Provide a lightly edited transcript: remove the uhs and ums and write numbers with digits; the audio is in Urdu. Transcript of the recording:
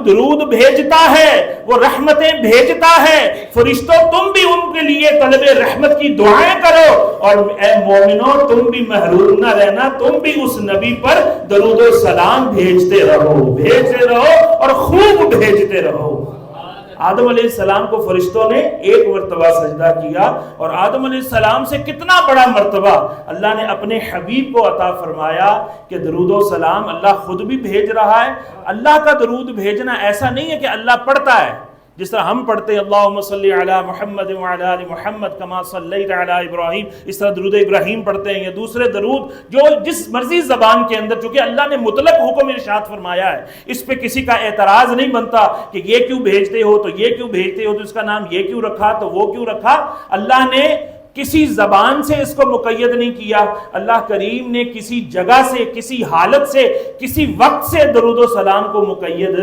درود بھیجتا ہے، وہ رحمتیں بھیجتا ہے، فرشتوں تم بھی ان کے لیے طلب رحمت کی دعائیں کرو، اور اے مومنوں تم بھی محروم نہ رہنا، تم بھی اس نبی پر درود و سلام بھیجتے رہو اور خوب بھیجتے رہو۔ آدم علیہ السلام کو فرشتوں نے ایک مرتبہ سجدہ کیا، اور آدم علیہ السلام سے کتنا بڑا مرتبہ اللہ نے اپنے حبیب کو عطا فرمایا کہ درود و سلام اللہ خود بھی بھیج رہا ہے۔ اللہ کا درود بھیجنا ایسا نہیں ہے کہ اللہ پڑھتا ہے، جس طرح ہم پڑھتے ہیں اللہم صلی علی محمد وعلی آل محمد کما صلیت علی ابراہیم، اس طرح درود ابراہیم پڑھتے ہیں یا دوسرے درود جو جس مرضی زبان کے اندر، چونکہ اللہ نے مطلق حکم ارشاد فرمایا ہے، اس پہ کسی کا اعتراض نہیں بنتا کہ یہ کیوں بھیجتے ہو تو یہ کیوں بھیجتے ہو، تو اس کا نام یہ کیوں رکھا تو وہ کیوں رکھا۔ اللہ نے کسی زبان سے اس کو مقید نہیں کیا، اللہ کریم نے کسی جگہ سے، کسی حالت سے، کسی وقت سے درود و سلام کو مقید